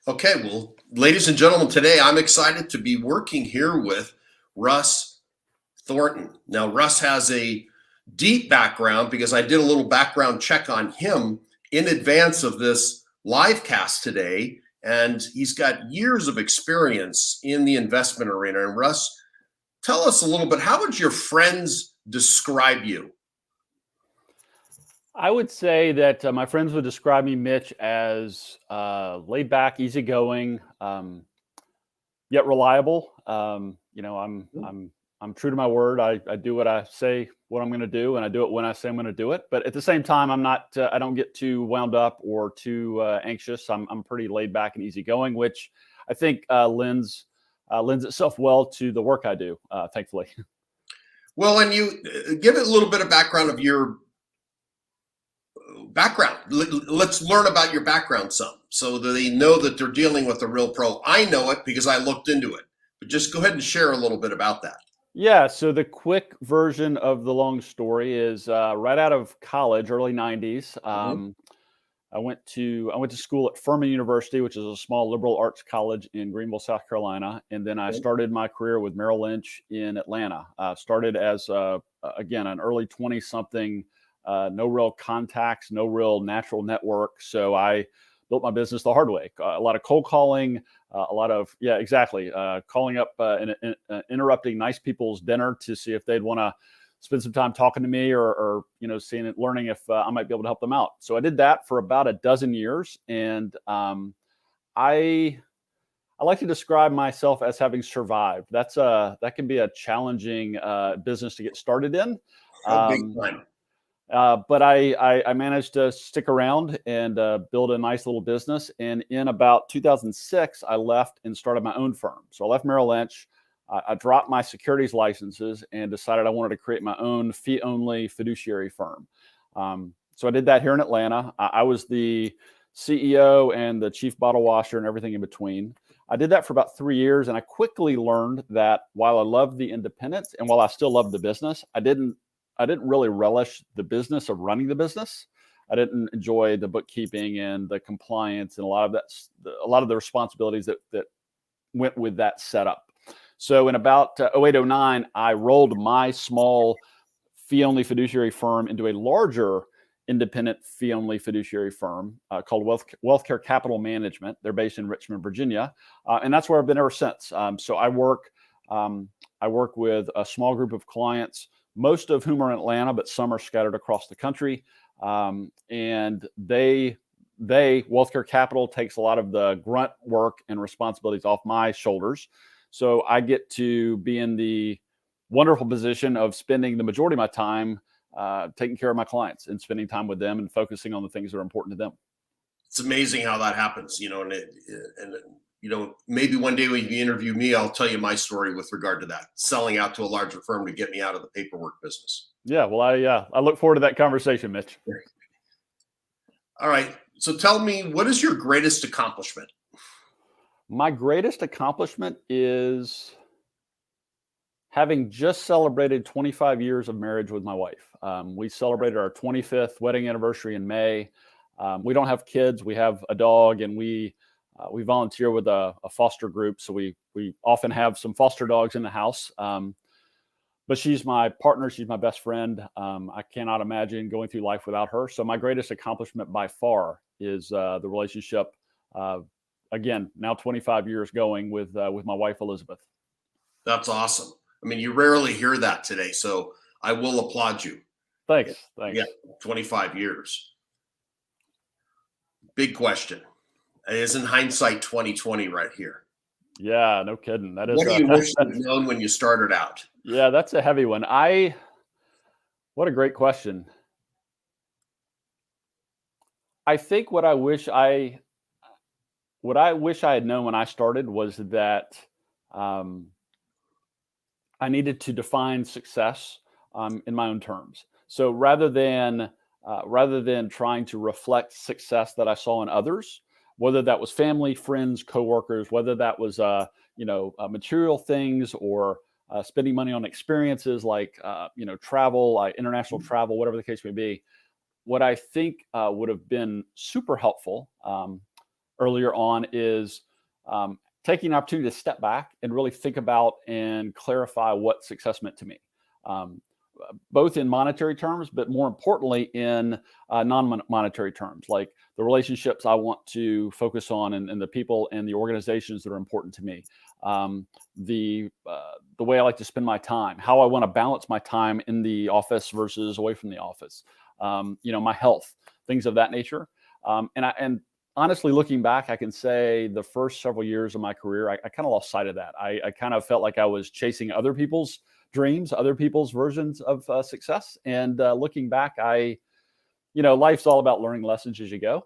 Okay, well, ladies and gentlemen, today I'm excited to be working here with Russ Thornton. Now, Russ has a deep background because I did a little background check on him in advance of this live cast today, and he's got years of experience in the investment arena. And Russ, tell us a little bit, how would your friends describe you? I would say that my friends would describe me, Mitch, as laid back, easygoing, yet reliable. I'm true to my word. I do what I say, what I'm going to do, and I do it when I say I'm going to do it. But at the same time, I'm not. I don't get too wound up or too anxious. I'm pretty laid back and easygoing, which I think lends itself well to the work I do. Thankfully. Well, and you give it a little bit of background of your background. Let's learn about your background some so that they know that they're dealing with a real pro. I know it because I looked into it, but just go ahead and share a little bit about that. Yeah, so the quick version of the long story is right out of college, early '90s. Mhm. I went to school at Furman University, which is a small liberal arts college in Greenville, South Carolina, and then I Okay. started my career with Merrill Lynch in Atlanta. Started as again an early 20 something, no real contacts, no real natural network, so I built my business the hard way. A lot of cold calling, a lot of yeah, exactly, calling up and interrupting nice people's dinner to see if they'd want to spend some time talking to me or seeing it, learning if I might be able to help them out. So I did that for about a dozen years, and I I like to describe myself as having survived. That can be a challenging business to get started in. Oh, big Um, time. but I managed to stick around and build a nice little business. And in about 2006, I left and started my own firm. So I left Merrill Lynch. I dropped my securities licenses and decided I wanted to create my own fee-only fiduciary firm. So I did that here in Atlanta. I was the CEO and the chief bottle washer and everything in between. I did that for about 3 years, and I quickly learned that while I loved the independence and while I still loved the business, I didn't really relish the business of running the business. I didn't enjoy the bookkeeping and the compliance and a lot of the responsibilities that went with that setup. So in about 08, 09, I rolled my small fee-only fiduciary firm into a larger independent fee-only fiduciary firm called Wealthcare Capital Management. They're based in Richmond, Virginia, and that's where I've been ever since. So I work with a small group of clients, most of whom are in Atlanta, but some are scattered across the country. And Wealthcare Capital takes a lot of the grunt work and responsibilities off my shoulders. So I get to be in the wonderful position of spending the majority of my time taking care of my clients and spending time with them and focusing on the things that are important to them. It's amazing how that happens, and maybe one day when you interview me, I'll tell you my story with regard to that, selling out to a larger firm to get me out of the paperwork business. Yeah, well, I look forward to that conversation, Mitch. All right. So tell me, what is your greatest accomplishment? My greatest accomplishment is having just celebrated 25 years of marriage with my wife. We celebrated our 25th wedding anniversary in May. We don't have kids. We have a dog, and we volunteer with a foster group. So we often have some foster dogs in the house. But she's my partner. She's my best friend. I cannot imagine going through life without her. So my greatest accomplishment by far is the relationship. Uh, Again, now 25 years going with my wife Elizabeth. That's awesome. I mean, you rarely hear that today, so I will applaud you. Thanks, Yeah, thanks. 25 years. Big question. It isn't hindsight 2020 right here. Yeah, no kidding. That What is do a you wish you'd known when you started out? yeah, that's a heavy one. I What a great question. I think what I wish I had known when I started was that um, I needed to define success in my own terms. So rather than trying to reflect success that I saw in others, whether that was family, friends, coworkers, whether that was material things or spending money on experiences like travel, international travel, whatever the case may be. What I think would have been super helpful. earlier on is taking an opportunity to step back and really think about and clarify what success meant to me, um, both in monetary terms, but more importantly in non-monetary terms, like the relationships I want to focus on and the people and the organizations that are important to me. Um, the way I like to spend my time, how I want to balance my time in the office versus away from the office. My health, things of that nature. And honestly, looking back, I can say the first several years of my career, I kind of lost sight of that. I kind of felt like I was chasing other people's dreams, other people's versions of success. And looking back, life's all about learning lessons as you go.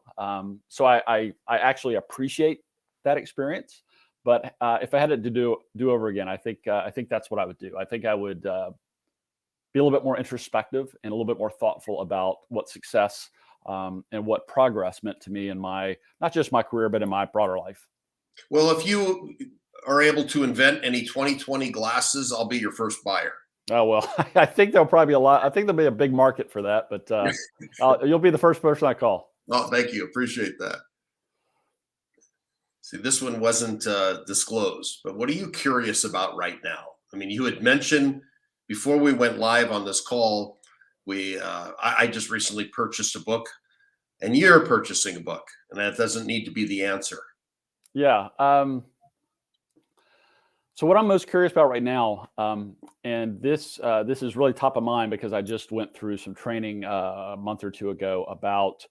So I actually appreciate that experience. But if I had it to do over again, I think that's what I would do. I think I would be a little bit more introspective and a little bit more thoughtful about what success and what progress meant to me in not just my career, but in my broader life. Well, if you are able to invent any 2020 glasses, I'll be your first buyer. Oh, well, I think there'll probably be a lot. I think there'll be a big market for that, but you'll be the first person I call. Oh, thank you. Appreciate that. See, this one wasn't disclosed, but what are you curious about right now? I mean, you had mentioned before we went live on this call, I just recently purchased a book, and you're purchasing a book, and that doesn't need to be the answer. Yeah. So what I'm most curious about right now, and this is really top of mind because I just went through some training a month or two ago about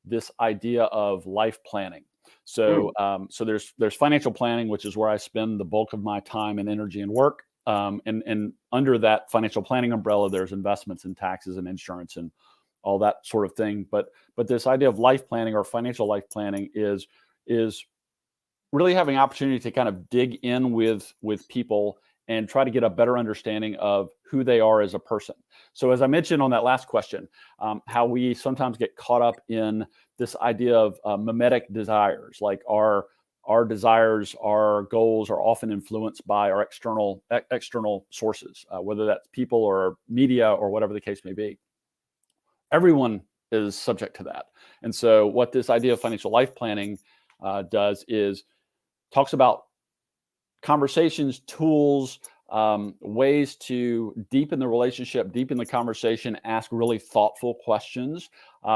this idea of life planning. So so there's financial planning, which is where I spend the bulk of my time and energy and work. And under that financial planning umbrella, there's investments and taxes and insurance and all that sort of thing. But this idea of life planning or financial life planning is really having opportunity to kind of dig in with people and try to get a better understanding of who they are as a person. So as I mentioned on that last question, how we sometimes get caught up in this idea of mimetic desires, like our desires, our goals are often influenced by our external sources, whether that's people or media or whatever the case may be. Everyone is subject to that. And so what this idea of financial life planning does is talks about conversations, tools, ways to deepen the relationship, deepen the conversation, ask really thoughtful questions,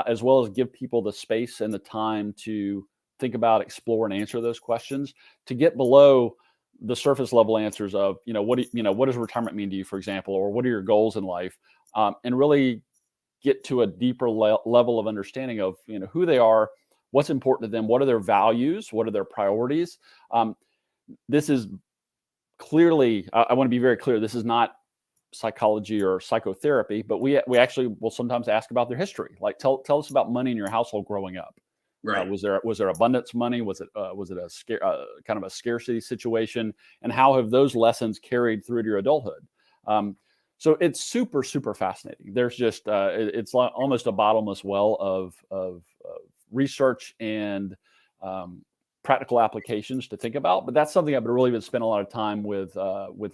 as well as give people the space and the time to think about, explore, and answer those questions to get below the surface level answers of, what does retirement mean to you, for example, or what are your goals in life, and really get to a deeper level of understanding of, who they are, what's important to them, what are their values, what are their priorities. This is clearly, I want to be very clear, this is not psychology or psychotherapy, but we actually will sometimes ask about their history. Like tell us about money in your household growing up. Right. Was there abundance money? Was it kind of a scarcity situation? And how have those lessons carried through to your adulthood? So it's super, super fascinating. There's just it's almost a bottomless well of research and practical applications to think about. But that's something I've really been spending a lot of time with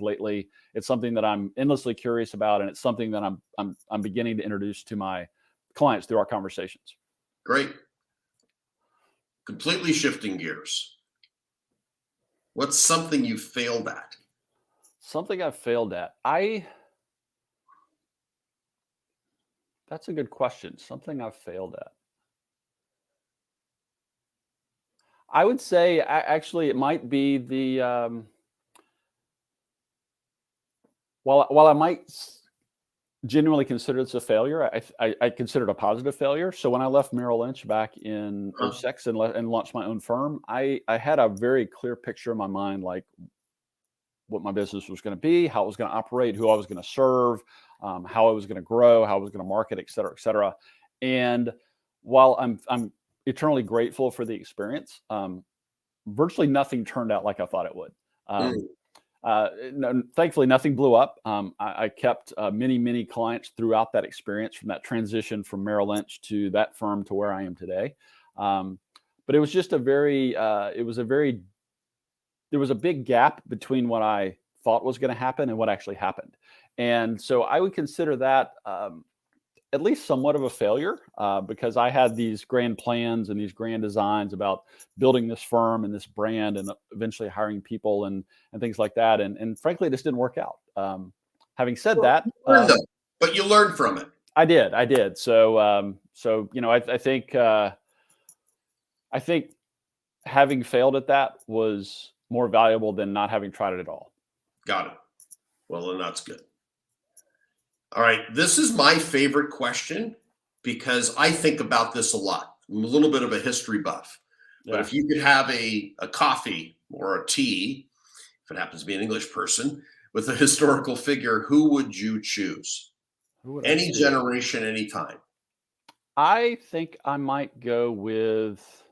lately. It's something that I'm endlessly curious about, and it's something that I'm beginning to introduce to my clients through our conversations. Great. Completely shifting gears. What's something you failed at? Something I've failed at. That's a good question. Something I've failed at. I would say actually it might be the while I might genuinely consider this a failure, I consider it a positive failure. So when I left Merrill Lynch back in 06 and launched my own firm, I had a very clear picture in my mind, like what my business was going to be, how it was going to operate, who I was going to serve, how I was going to grow, how I was going to market, et cetera, et cetera. And while I'm eternally grateful for the experience, virtually nothing turned out like I thought it would. Thankfully, nothing blew up. I kept many clients throughout that experience, from that transition from Merrill Lynch to that firm to where I am today. But it was just there was a big gap between what I thought was going to happen and what actually happened. And so I would consider that at least somewhat of a failure because I had these grand plans and these grand designs about building this firm and this brand and eventually hiring people and things like that. And frankly, this didn't work out. Having said Well, that, you learned though, but you learned from it. I did. So I think having failed at that was more valuable than not having tried it at all. Got it. Well, then that's good. All right. This is my favorite question because I think about this a lot. I'm a little bit of a history buff. But Yeah. if you could have a coffee or a tea, if it happens to be an English person, with a historical figure, who would you choose? Who would I Any choose? generation, any time. I think I might go with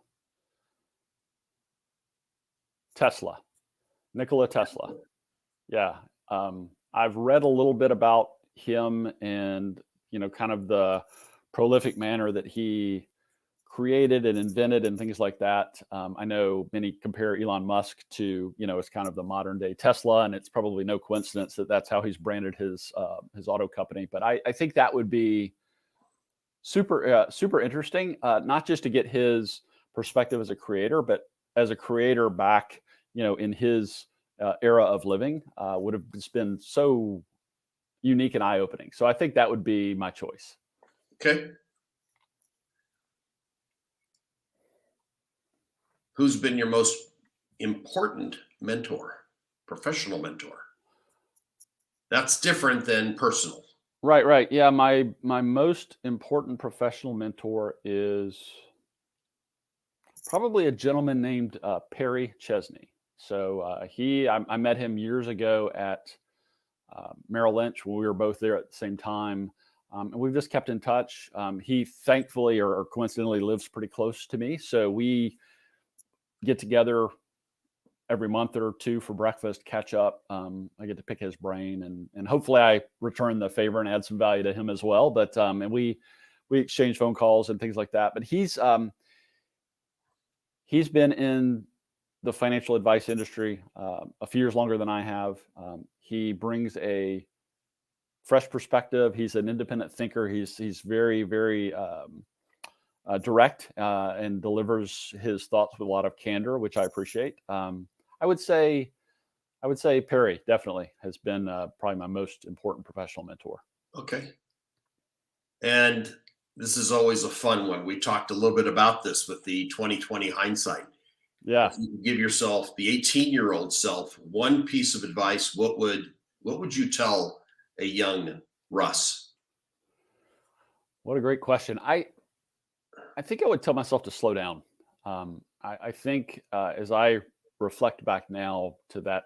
Tesla, Nikola Tesla. Yeah. I've read a little bit about him and, kind of the prolific manner that he created and invented and things like that. I know many compare Elon Musk to, as kind of the modern day Tesla, and it's probably no coincidence that that's how he's branded his auto company. But I think that would be super interesting, not just to get his perspective as a creator, but as a creator back, in his era of living, would have just been so unique and eye opening. So I think that would be my choice. Okay. Who's been your most important mentor, professional mentor? That's different than personal. Right. Yeah, my most important professional mentor is probably a gentleman named Perry Chesney. So I met him years ago at Merrill Lynch when we were both there at the same time, and we've just kept in touch. He thankfully or coincidentally lives pretty close to me, so we get together every month or two for breakfast, catch up. I get to pick his brain, and hopefully I return the favor and add some value to him as well. But and we exchange phone calls and things like that. But he's been in the financial advice industry a few years longer than I have. He brings a fresh perspective. He's an independent thinker. He's very direct and delivers his thoughts with a lot of candor, which I appreciate. I would say Perry definitely has been probably my most important professional mentor. Okay. And this is always a fun one. We talked a little bit about this with the 2020 hindsight. Yeah. If you could give yourself, the 18-year-old self, one piece of advice, what would you tell a young Russ? What a great question. I think I would tell myself to slow down. I think as I reflect back now to that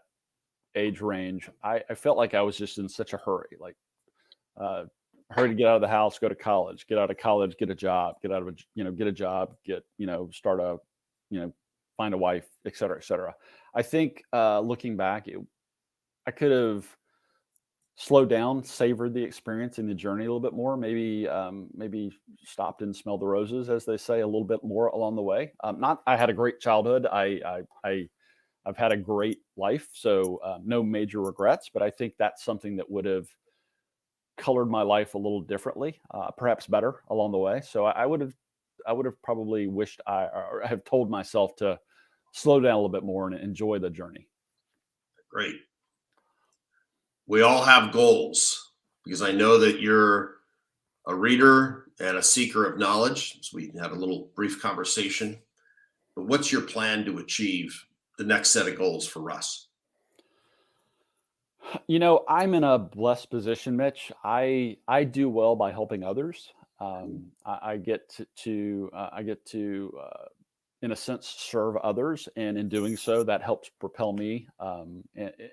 age range, I felt like I was just in such a hurry, like hurry to get out of the house, go to college, get out of college, get a job, get a job, start a, find a wife, et cetera, et cetera. I think looking back, I could have slowed down, savored the experience and the journey a little bit more. Maybe stopped and smelled the roses, as they say, a little bit more along the way. I had a great childhood. I've had a great life, so no major regrets. But I think that's something that would have colored my life a little differently, perhaps better along the way. So I would have probably wished or have told myself to slow down a little bit more and enjoy the journey. Great. We all have goals because I know that you're a reader and a seeker of knowledge. So we can have a little brief conversation. But what's your plan to achieve the next set of goals for Russ? I'm in a blessed position, Mitch. I do well by helping others. I get to in a sense serve others, and in doing so, that helps propel me.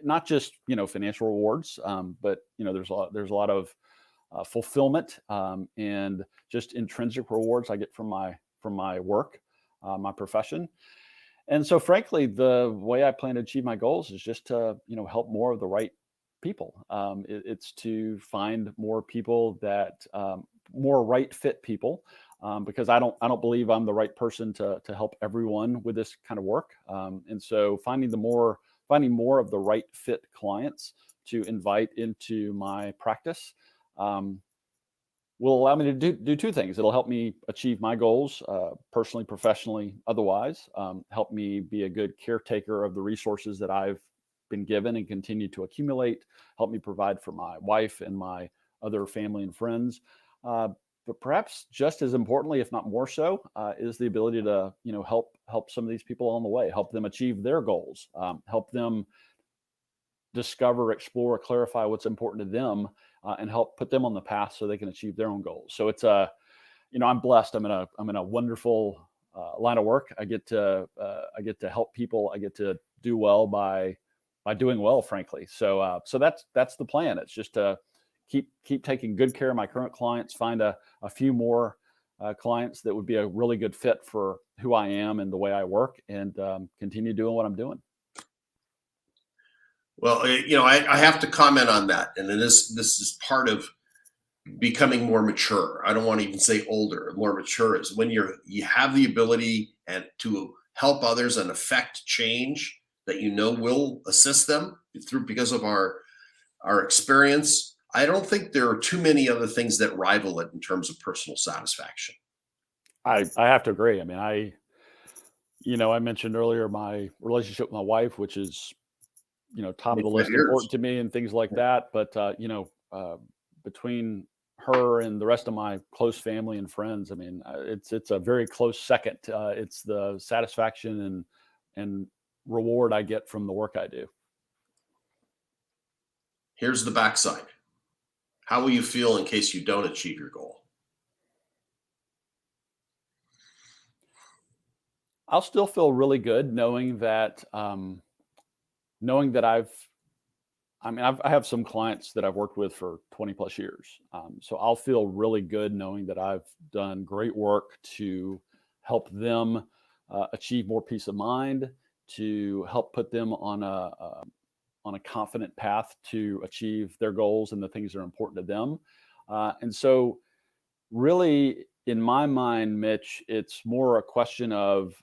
Not just financial rewards, but there's a lot of fulfillment and just intrinsic rewards I get from my work, my profession. And so, frankly, the way I plan to achieve my goals is just to help more of the right people. It's to find more people that more right fit people, because I don't believe I'm the right person to help everyone with this kind of work. And so finding more of the right fit clients to invite into my practice will allow me to do two things. It'll help me achieve my goals, personally, professionally, otherwise. Help me be a good caretaker of the resources that I've been given and continue to accumulate. Help me provide for my wife and my other family and friends. But perhaps just as importantly, if not more so, is the ability to help some of these people along the way, help them achieve their goals, help them discover, explore, clarify what's important to them, and help put them on the path so they can achieve their own goals. So it's I'm blessed. I'm in a wonderful line of work. I get to help people. I get to do well by doing well, frankly. So that's the plan. It's just to keep taking good care of my current clients, find a few more clients that would be a really good fit for who I am and the way I work, and continue doing what I'm doing. Well, I have to comment on that, and then this is part of becoming more mature. I don't want to even say older. More mature is when you have the ability and to help others and affect change that will assist them because of our experience. I don't think there are too many other things that rival it in terms of personal satisfaction. I have to agree. I mean, I mentioned earlier my relationship with my wife, which is top of the 25 list, years. important to me and things like that. But between her and the rest of my close family and friends, I mean, it's a very close second. It's the satisfaction and reward I get from the work I do. Here's the backside. How will you feel in case you don't achieve your goal? I'll still feel really good knowing that I have some clients that I've worked with for 20 plus years. So I'll feel really good knowing that I've done great work to help them achieve more peace of mind, to help put them on a confident path to achieve their goals and the things that are important to them. And so really, in my mind, Mitch, it's more a question of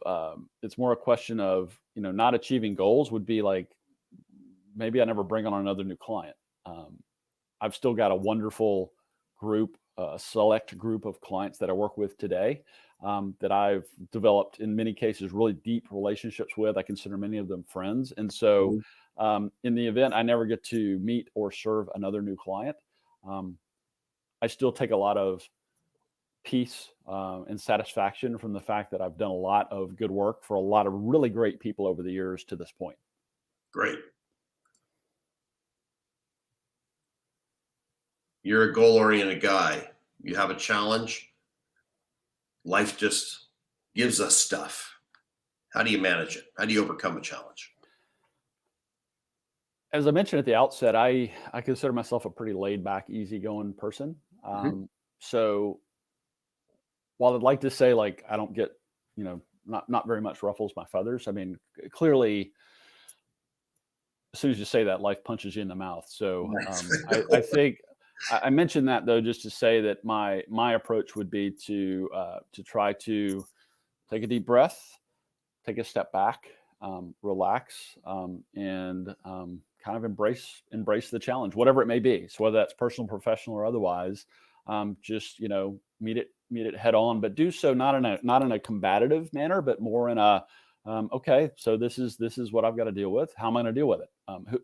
not achieving goals would be like, maybe I never bring on another new client. I've still got a wonderful group, a select group of clients that I work with today, that I've developed in many cases really deep relationships with. I consider many of them friends. And so in the event I never get to meet or serve another new client, I still take a lot of peace and satisfaction from the fact that I've done a lot of good work for a lot of really great people over the years to this point. Great. You're a goal-oriented guy. You have a challenge. Life just gives us stuff. How do you manage it? How do you overcome a challenge? As I mentioned at the outset, I consider myself a pretty laid back, easygoing person. So while I'd like to say like I don't get, not very much ruffles my feathers. I mean, clearly, as soon as you say that, life punches you in the mouth. So I think I mentioned that though, just to say that my approach would be to try to take a deep breath, take a step back, relax, and kind of embrace the challenge, whatever it may be. So whether that's personal, professional, or otherwise, just meet it head on, but do so not in a combative manner, but more in a okay, so this is what I've got to deal with. How am I going to deal with it?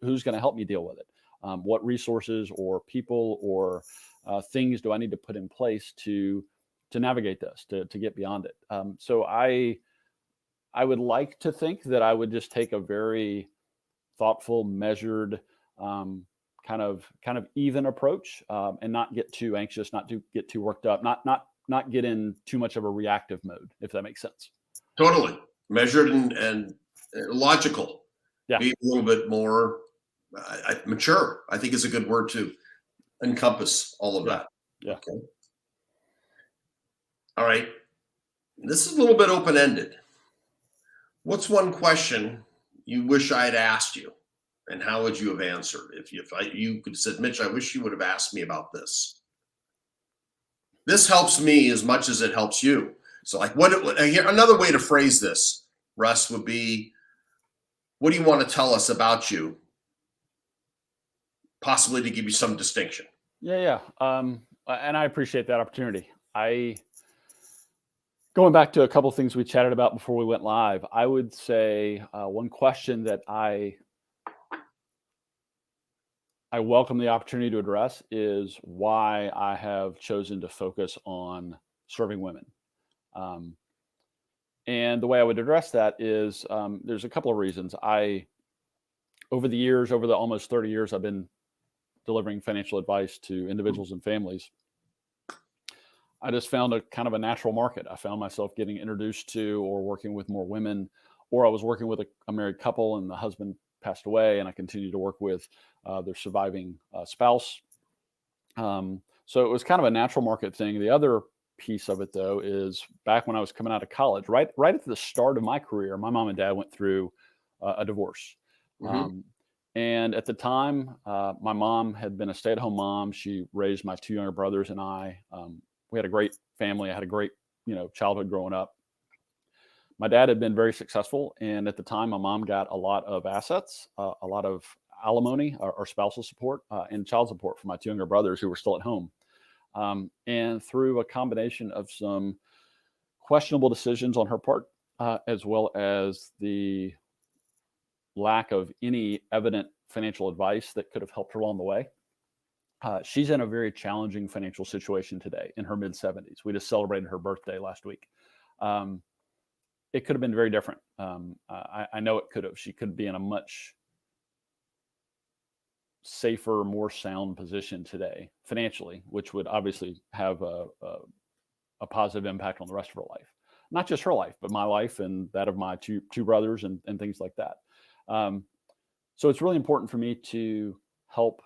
Who's going to help me deal with it? What resources or people or things do I need to put in place to navigate this, to get beyond it? So I would like to think that I would just take a very thoughtful, measured, kind of even approach, and not get too anxious, not to get too worked up, not get in too much of a reactive mode, if that makes sense. Totally measured and logical. Yeah. Be a little bit more mature, I think is a good word to encompass all of that. Yeah. Okay. All right. This is a little bit open-ended. What's one question you wish I had asked you, and how would you have answered? If you could have said, Mitch, I wish you would have asked me about this. This helps me as much as it helps you. So like another way to phrase this, Russ, would be, what do you want to tell us about you? Possibly to give you some distinction. Yeah. And I appreciate that opportunity. Going back to a couple of things we chatted about before we went live, I would say one question that I welcome the opportunity to address is why I have chosen to focus on serving women. And the way I would address that is there's a couple of reasons. Over the almost 30 years I've been delivering financial advice to individuals and families, I just found a kind of a natural market. I found myself getting introduced to or working with more women, or I was working with a married couple and the husband passed away, and I continued to work with their surviving spouse. So it was kind of a natural market thing. The other piece of it, though, is back when I was coming out of college, right at the start of my career, my mom and dad went through a divorce. Mm-hmm. And at the time, my mom had been a stay-at-home mom. She raised my two younger brothers and I. We had a great family. I had a great, childhood growing up. My dad had been very successful, and at the time, my mom got a lot of assets, a lot of alimony or spousal support, and child support for my two younger brothers who were still at home. And through a combination of some questionable decisions on her part, as well as the lack of any evident financial advice that could have helped her along the way, she's in a very challenging financial situation today in her mid 70s. We just celebrated her birthday last week. It could have been very different. I know it could have. She could be in a much safer, more sound position today financially, which would obviously have a positive impact on the rest of her life. Not just her life, but my life and that of my two brothers and things like that. So it's really important for me to help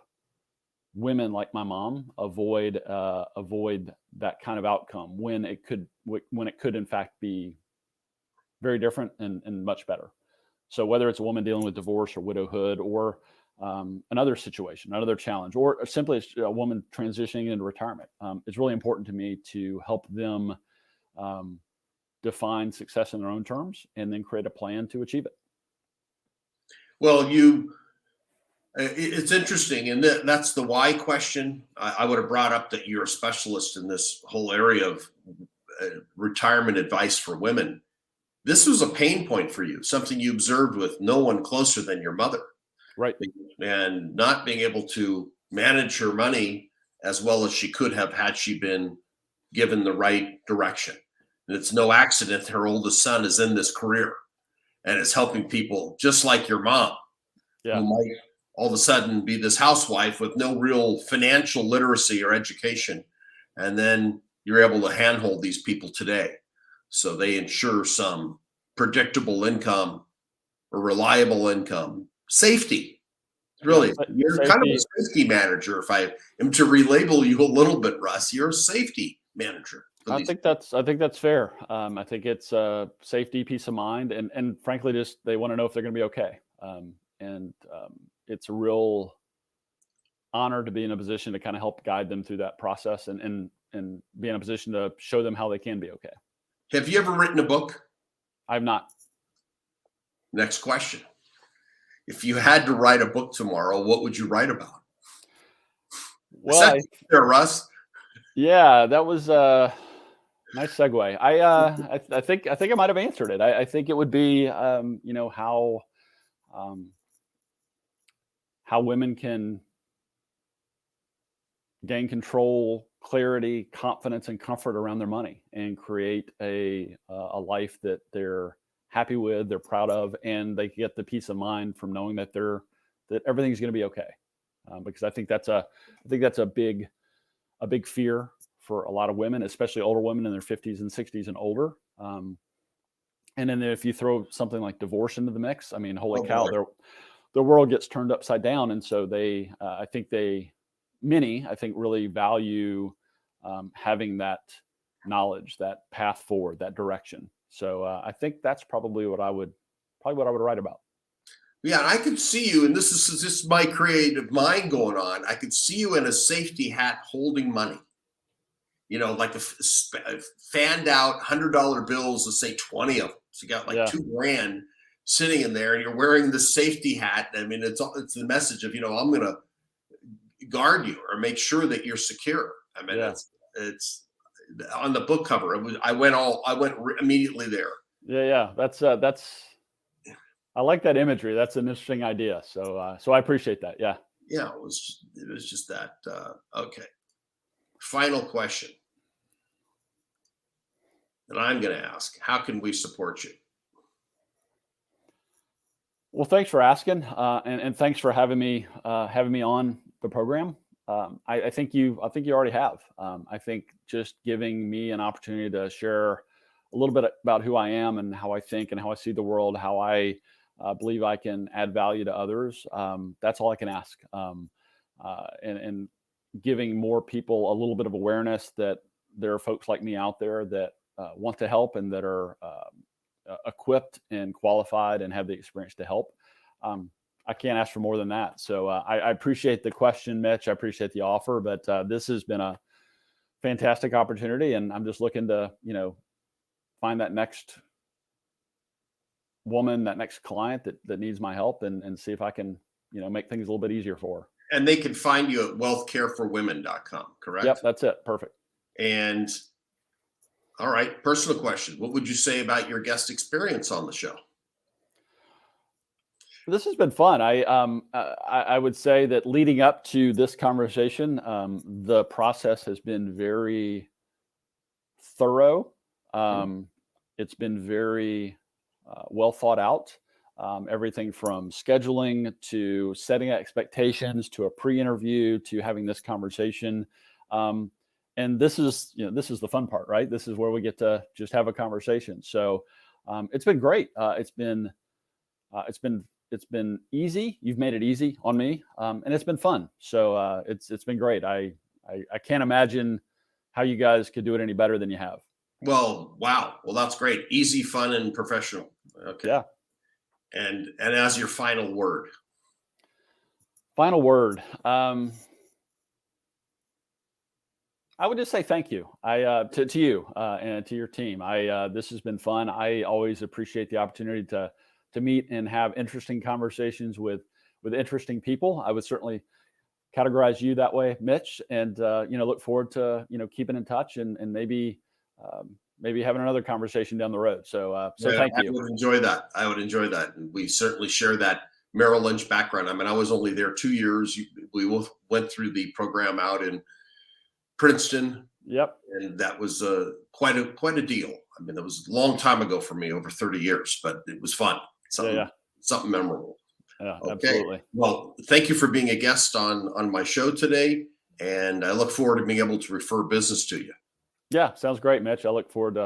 women like my mom avoid that kind of outcome when it could in fact be very different and much better. So whether it's a woman dealing with divorce or widowhood or another situation, another challenge, or simply a woman transitioning into retirement, it's really important to me to help them define success in their own terms and then create a plan to achieve it. Well, it's interesting, and that's the why question. I would have brought up that you're a specialist in this whole area of retirement advice for women. This was a pain point for you, something you observed with no one closer than your mother. Right. And not being able to manage her money as well as she could have had she been given the right direction. And it's no accident her oldest son is in this career and is helping people just like your mom, who might all of a sudden be this housewife with no real financial literacy or education. And then you're able to handhold these people today. So they ensure some predictable income or reliable income, safety. Really, you're safety. Kind of a safety manager. If I am to relabel you a little bit, Russ, you're a safety manager. I think that's fair. I think it's safety, peace of mind, and frankly, just they want to know if they're going to be okay. It's a real honor to be in a position to kind of help guide them through that process and be in a position to show them how they can be okay. Have you ever written a book? I've not. Next question. If you had to write a book tomorrow, what would you write about? Well, Russ. Yeah, that was a nice segue. I think I might have answered it. I think it would be how women can gain control, clarity, confidence, and comfort around their money and create a life that they're happy with, they're proud of, and they get the peace of mind from knowing that everything's going to be okay. Because I think that's a big fear for a lot of women, especially older women in their 50s and 60s and older. And then if you throw something like divorce into the mix, I mean, holy cow, their world gets turned upside down. And so many really value having that knowledge, that path forward, that direction. So I think that's probably what I would write about. Yeah, I could see you, and this is just my creative mind going on. I could see you in a safety hat holding money. Like the fanned out $100 bills, let's say 20 of them. So you got like $2,000 sitting in there, and you're wearing the safety hat. I mean, it's the message of, I'm going to guard you or make sure that you're secure. I mean, Yeah. it's on the book cover. I went immediately there. Yeah. That's I like that imagery. That's an interesting idea. So I appreciate that. Yeah. Yeah, it was just that. Okay. Final question that I'm going to ask: how can we support you? Well, thanks for asking, and thanks for having me on the program. I think you already have. I think just giving me an opportunity to share a little bit about who I am and how I think and how I see the world, how I believe I can add value to others. That's all I can ask. And giving more people a little bit of awareness that there are folks like me out there that want to help and that are equipped and qualified and have the experience to help. I can't ask for more than that. So I appreciate the question, Mitch. I appreciate the offer, but this has been a fantastic opportunity, and I'm just looking to find that next woman, that next client that needs my help, and see if I can make things a little bit easier for her. And they can find you at wealthcareforwomen.com, correct? Yep, that's it. Perfect. And all right, personal question. What would you say about your guest experience on the show? This has been fun. I would say that leading up to this conversation, the process has been very thorough. It's been very well thought out. Everything from scheduling to setting expectations to a pre-interview to having this conversation. And this is the fun part, right? This is where we get to just have a conversation. So it's been great. It's been easy. You've made it easy on me, and it's been fun. So it's been great. I can't imagine how you guys could do it any better than you have. Well, wow. Well, that's great. Easy, fun, and professional. Okay. Yeah. And as your final word. Final word. I would just say thank you. To you and to your team. This has been fun. I always appreciate the opportunity to meet and have interesting conversations with interesting people. I would certainly categorize you that way, Mitch, and look forward to keeping in touch and maybe having another conversation down the road. So thank you. I would enjoy that. And we certainly share that Merrill Lynch background. I mean, I was only there 2 years. We both went through the program out in Princeton. Yep. And that was quite a deal. I mean, it was a long time ago for me, over 30 years, but it was fun. Something memorable. Yeah, okay. Absolutely. Well, thank you for being a guest on my show today. And I look forward to being able to refer business to you. Yeah, sounds great, Mitch. I look forward to